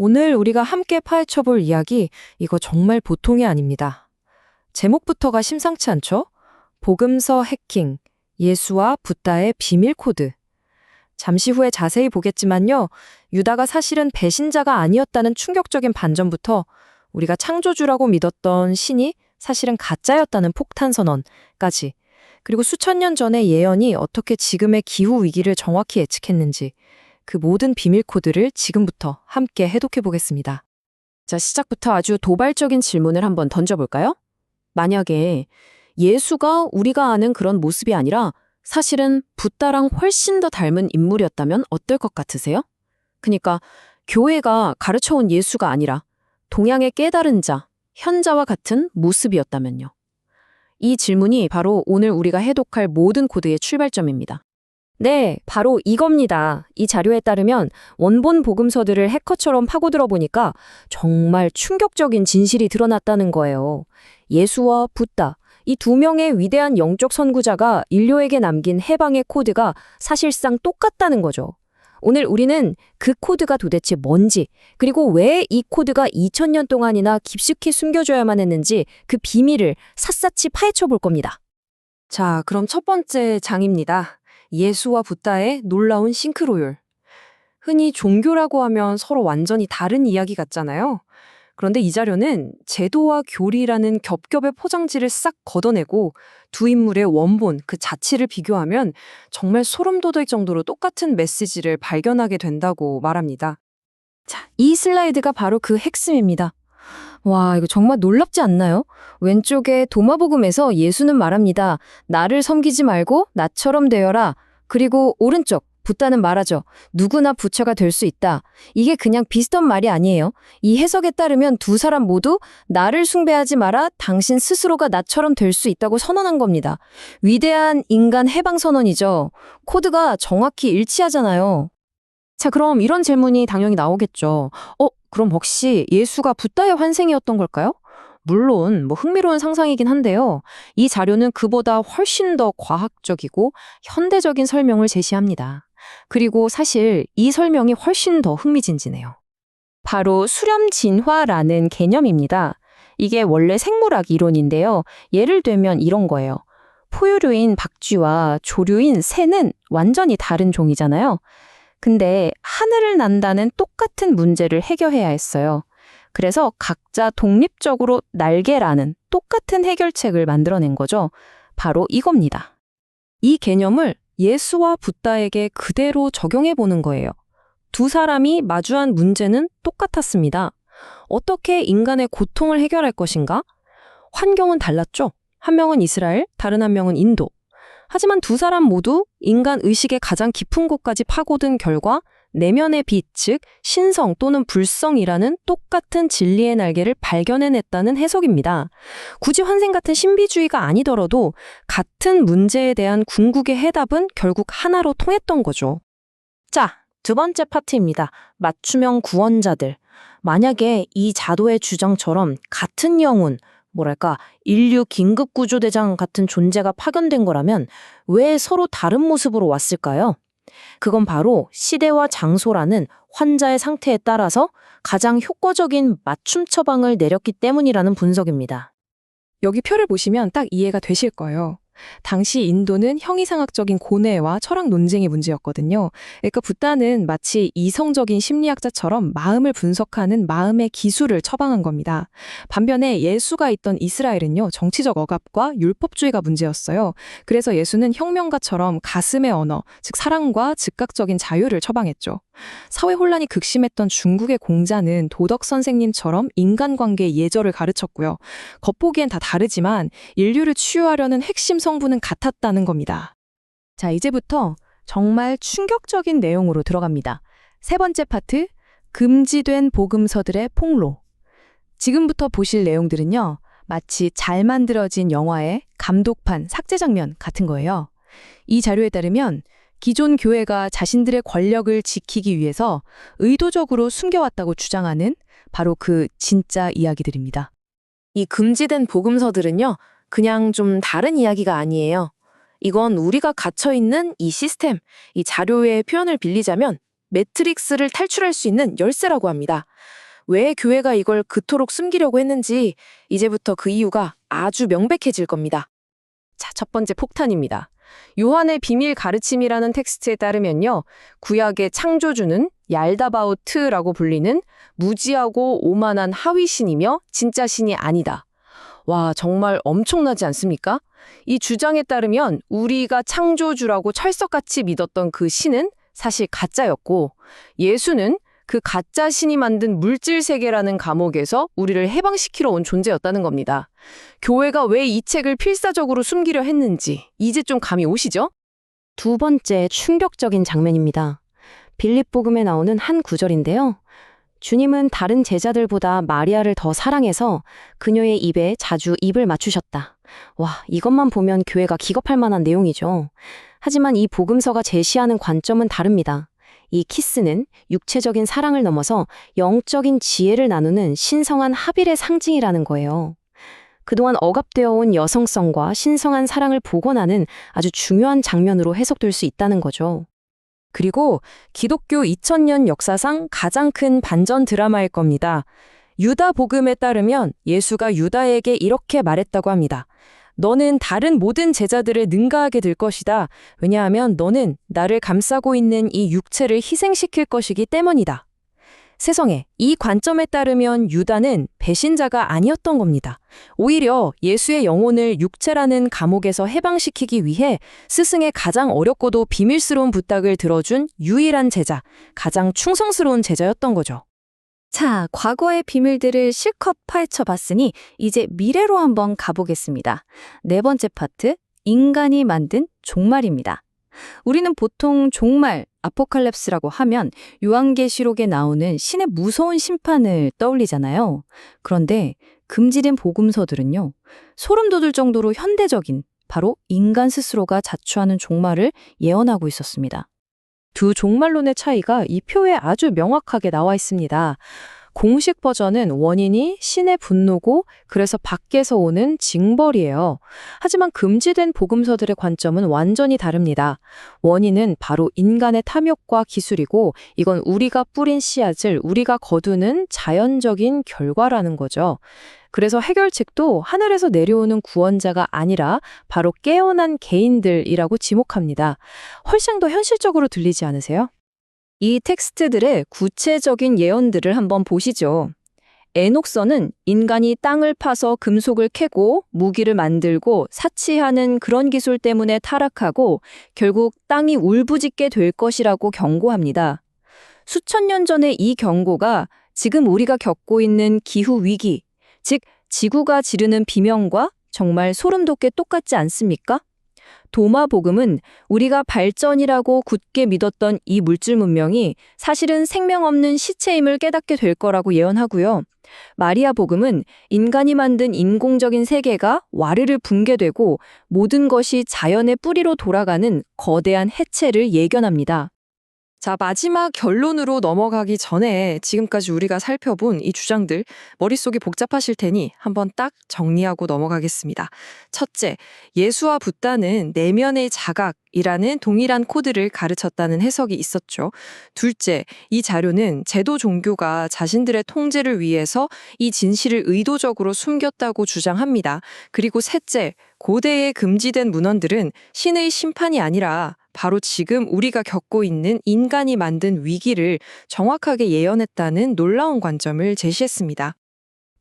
오늘 우리가 함께 파헤쳐볼 이야기, 이거 정말 보통이 아닙니다. 제목부터가 심상치 않죠? 복음서 해킹, 예수와 붓다의 비밀 코드. 잠시 후에 자세히 보겠지만요, 유다가 사실은 배신자가 아니었다는 충격적인 반전부터 우리가 창조주라고 믿었던 신이 사실은 가짜였다는 폭탄 선언까지, 그리고 수천 년 전의 예언이 어떻게 지금의 기후 위기를 정확히 예측했는지, 그 모든 비밀 코드를 지금부터 함께 해독해 보겠습니다. 자, 시작부터 아주 도발적인 질문을 한번 던져볼까요? 만약에 예수가 우리가 아는 그런 모습이 아니라 사실은 붓다랑 훨씬 더 닮은 인물이었다면 어떨 것 같으세요? 그러니까 교회가 가르쳐온 예수가 아니라 동양의 깨달은 자, 현자와 같은 모습이었다면요. 이 질문이 바로 오늘 우리가 해독할 모든 코드의 출발점입니다. 네, 바로 이겁니다. 이 자료에 따르면 원본 복음서들을 해커처럼 파고들어 보니까 정말 충격적인 진실이 드러났다는 거예요. 예수와 붓다, 이 두 명의 위대한 영적 선구자가 인류에게 남긴 해방의 코드가 사실상 똑같다는 거죠. 오늘 우리는 그 코드가 도대체 뭔지, 그리고 왜 이 코드가 2000년 동안이나 깊숙이 숨겨져야만 했는지 그 비밀을 샅샅이 파헤쳐 볼 겁니다. 자, 그럼 첫 번째 장입니다. 예수와 붓다의 놀라운 싱크로율. 흔히 종교라고 하면 서로 완전히 다른 이야기 같잖아요. 그런데 이 자료는 제도와 교리라는 겹겹의 포장지를 싹 걷어내고 두 인물의 원본, 그 자체를 비교하면 정말 소름 돋을 정도로 똑같은 메시지를 발견하게 된다고 말합니다. 자, 이 슬라이드가 바로 그 핵심입니다. 와, 이거 정말 놀랍지 않나요? 왼쪽에 도마복음에서 예수는 말합니다. 나를 섬기지 말고 나처럼 되어라. 그리고 오른쪽, 붓다는 말하죠. 누구나 부처가 될 수 있다. 이게 그냥 비슷한 말이 아니에요. 이 해석에 따르면 두 사람 모두 나를 숭배하지 마라. 당신 스스로가 나처럼 될 수 있다고 선언한 겁니다. 위대한 인간 해방 선언이죠. 코드가 정확히 일치하잖아요. 자, 그럼 이런 질문이 당연히 나오겠죠. 그럼 혹시 예수가 붓다의 환생이었던 걸까요? 물론 흥미로운 상상이긴 한데요. 이 자료는 그보다 훨씬 더 과학적이고 현대적인 설명을 제시합니다. 그리고 사실 이 설명이 훨씬 더 흥미진진해요. 바로 수렴진화라는 개념입니다. 이게 원래 생물학 이론인데요. 예를 들면 이런 거예요. 포유류인 박쥐와 조류인 새는 완전히 다른 종이잖아요. 근데 하늘을 난다는 똑같은 문제를 해결해야 했어요. 그래서 각자 독립적으로 날개라는 똑같은 해결책을 만들어낸 거죠. 바로 이겁니다. 이 개념을 예수와 붓다에게 그대로 적용해 보는 거예요. 두 사람이 마주한 문제는 똑같았습니다. 어떻게 인간의 고통을 해결할 것인가? 환경은 달랐죠. 한 명은 이스라엘, 다른 한 명은 인도. 하지만 두 사람 모두 인간 의식의 가장 깊은 곳까지 파고든 결과 내면의 빛, 즉 신성 또는 불성이라는 똑같은 진리의 날개를 발견해냈다는 해석입니다. 굳이 환생 같은 신비주의가 아니더라도 같은 문제에 대한 궁극의 해답은 결국 하나로 통했던 거죠. 자, 두 번째 파트입니다. 맞춤형 구원자들. 만약에 이 자도의 주장처럼 같은 영혼, 인류 긴급구조대장 같은 존재가 파견된 거라면 왜 서로 다른 모습으로 왔을까요? 그건 바로 시대와 장소라는 환자의 상태에 따라서 가장 효과적인 맞춤 처방을 내렸기 때문이라는 분석입니다. 여기 표를 보시면 딱 이해가 되실 거예요. 당시 인도는 형이상학적인 고뇌와 철학 논쟁의 문제였거든요. 그러니까 붓다는 마치 이성적인 심리학자처럼 마음을 분석하는 마음의 기술을 처방한 겁니다. 반면에 예수가 있던 이스라엘은요, 정치적 억압과 율법주의가 문제였어요. 그래서 예수는 혁명가처럼 가슴의 언어, 즉 사랑과 즉각적인 자유를 처방했죠. 사회 혼란이 극심했던 중국의 공자는 도덕 선생님처럼 인간관계의 예절을 가르쳤고요. 겉보기엔 다 다르지만 인류를 치유하려는 핵심 성분은 같았다는 겁니다. 자, 이제부터 정말 충격적인 내용으로 들어갑니다. 세 번째 파트, 금지된 복음서들의 폭로. 지금부터 보실 내용들은요, 마치 잘 만들어진 영화의 감독판, 삭제 장면 같은 거예요. 이 자료에 따르면 기존 교회가 자신들의 권력을 지키기 위해서 의도적으로 숨겨왔다고 주장하는 바로 그 진짜 이야기들입니다. 이 금지된 복음서들은요, 그냥 좀 다른 이야기가 아니에요. 이건 우리가 갇혀있는 이 시스템, 이 자료의 표현을 빌리자면 매트릭스를 탈출할 수 있는 열쇠라고 합니다. 왜 교회가 이걸 그토록 숨기려고 했는지 이제부터 그 이유가 아주 명백해질 겁니다. 자, 첫 번째 폭탄입니다. 요한의 비밀 가르침이라는 텍스트에 따르면요. 구약의 창조주는 얄다바오트라고 불리는 무지하고 오만한 하위신이며 진짜 신이 아니다. 와, 정말 엄청나지 않습니까? 이 주장에 따르면 우리가 창조주라고 철석같이 믿었던 그 신은 사실 가짜였고, 예수는 그 가짜 신이 만든 물질 세계라는 감옥에서 우리를 해방시키러 온 존재였다는 겁니다. 교회가 왜 이 책을 필사적으로 숨기려 했는지 이제 좀 감이 오시죠? 두 번째 충격적인 장면입니다. 빌립복음에 나오는 한 구절인데요. 주님은 다른 제자들보다 마리아를 더 사랑해서 그녀의 입에 자주 입을 맞추셨다. 와, 이것만 보면 교회가 기겁할 만한 내용이죠. 하지만 이 복음서가 제시하는 관점은 다릅니다. 이 키스는 육체적인 사랑을 넘어서 영적인 지혜를 나누는 신성한 합일의 상징이라는 거예요. 그동안 억압되어 온 여성성과 신성한 사랑을 복원하는 아주 중요한 장면으로 해석될 수 있다는 거죠. 그리고 기독교 2000년 역사상 가장 큰 반전 드라마일 겁니다. 유다 복음에 따르면 예수가 유다에게 이렇게 말했다고 합니다. 너는 다른 모든 제자들을 능가하게 될 것이다. 왜냐하면 너는 나를 감싸고 있는 이 육체를 희생시킬 것이기 때문이다. 세상에, 이 관점에 따르면 유다는 배신자가 아니었던 겁니다. 오히려 예수의 영혼을 육체라는 감옥에서 해방시키기 위해 스승의 가장 어렵고도 비밀스러운 부탁을 들어준 유일한 제자, 가장 충성스러운 제자였던 거죠. 자, 과거의 비밀들을 실컷 파헤쳐 봤으니 이제 미래로 한번 가보겠습니다. 네 번째 파트, 인간이 만든 종말입니다. 우리는 보통 종말, 아포칼립스라고 하면 요한계시록에 나오는 신의 무서운 심판을 떠올리잖아요. 그런데 금지된 복음서들은요, 소름 돋을 정도로 현대적인 바로 인간 스스로가 자초하는 종말을 예언하고 있었습니다. 두 종말론의 차이가 이 표에 아주 명확하게 나와 있습니다. 공식 버전은 원인이 신의 분노고 그래서 밖에서 오는 징벌이에요. 하지만 금지된 복음서들의 관점은 완전히 다릅니다. 원인은 바로 인간의 탐욕과 기술이고 이건 우리가 뿌린 씨앗을 우리가 거두는 자연적인 결과라는 거죠. 그래서 해결책도 하늘에서 내려오는 구원자가 아니라 바로 깨어난 개인들이라고 지목합니다. 훨씬 더 현실적으로 들리지 않으세요? 이 텍스트들의 구체적인 예언들을 한번 보시죠. 에녹서는 인간이 땅을 파서 금속을 캐고 무기를 만들고 사치하는 그런 기술 때문에 타락하고 결국 땅이 울부짖게 될 것이라고 경고합니다. 수천 년 전의 이 경고가 지금 우리가 겪고 있는 기후 위기, 즉 지구가 지르는 비명과 정말 소름 돋게 똑같지 않습니까? 도마복음은 우리가 발전이라고 굳게 믿었던 이 물질 문명이 사실은 생명 없는 시체임을 깨닫게 될 거라고 예언하고요. 마리아 복음은 인간이 만든 인공적인 세계가 와르르 붕괴되고 모든 것이 자연의 뿌리로 돌아가는 거대한 해체를 예견합니다. 자, 마지막 결론으로 넘어가기 전에 지금까지 우리가 살펴본 이 주장들 머릿속이 복잡하실 테니 한번 딱 정리하고 넘어가겠습니다. 첫째, 예수와 붓다는 내면의 자각이라는 동일한 코드를 가르쳤다는 해석이 있었죠. 둘째, 이 자료는 제도 종교가 자신들의 통제를 위해서 이 진실을 의도적으로 숨겼다고 주장합니다. 그리고 셋째, 고대의 금지된 문헌들은 신의 심판이 아니라 바로 지금 우리가 겪고 있는 인간이 만든 위기를 정확하게 예언했다는 놀라운 관점을 제시했습니다.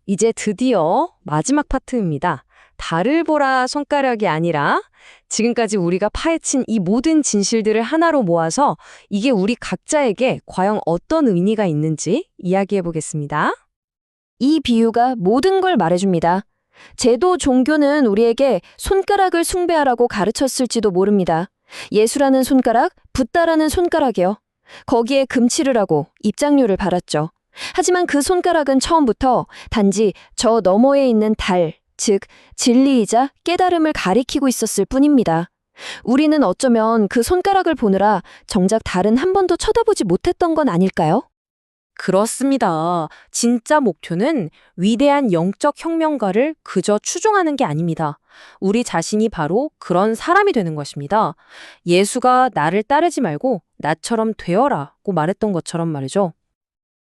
이제 드디어 마지막 파트입니다. 달을 보라 손가락이 아니라 지금까지 우리가 파헤친 이 모든 진실들을 하나로 모아서 이게 우리 각자에게 과연 어떤 의미가 있는지 이야기해 보겠습니다. 이 비유가 모든 걸 말해줍니다. 제도 종교는 우리에게 손가락을 숭배하라고 가르쳤을지도 모릅니다. 예수라는 손가락, 붓다라는 손가락이요. 거기에 금치를 하고 입장료를 받았죠. 하지만 그 손가락은 처음부터 단지 저 너머에 있는 달, 즉 진리이자 깨달음을 가리키고 있었을 뿐입니다. 우리는 어쩌면 그 손가락을 보느라 정작 달은 한 번도 쳐다보지 못했던 건 아닐까요? 그렇습니다. 진짜 목표는 위대한 영적 혁명가를 그저 추종하는 게 아닙니다. 우리 자신이 바로 그런 사람이 되는 것입니다. 예수가 나를 따르지 말고 나처럼 되어라고 말했던 것처럼 말이죠.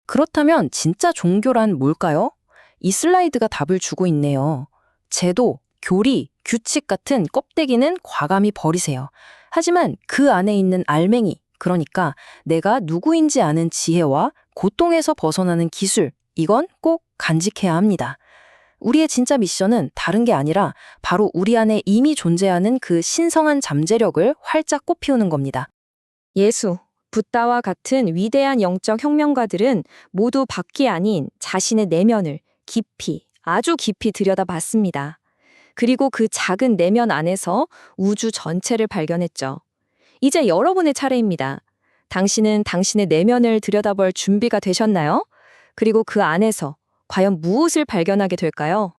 그렇다면 진짜 종교란 뭘까요? 이 슬라이드가 답을 주고 있네요. 제도, 교리, 규칙 같은 껍데기는 과감히 버리세요. 하지만 그 안에 있는 알맹이, 그러니까 내가 누구인지 아는 지혜와 고통에서 벗어나는 기술, 이건 꼭 간직해야 합니다. 우리의 진짜 미션은 다른 게 아니라 바로 우리 안에 이미 존재하는 그 신성한 잠재력을 활짝 꽃피우는 겁니다. 예수, 붓다와 같은 위대한 영적 혁명가들은 모두 밖이 아닌 자신의 내면을 깊이, 아주 깊이 들여다봤습니다. 그리고 그 작은 내면 안에서 우주 전체를 발견했죠. 이제 여러분의 차례입니다. 당신은 당신의 내면을 들여다볼 준비가 되셨나요? 그리고 그 안에서 과연 무엇을 발견하게 될까요?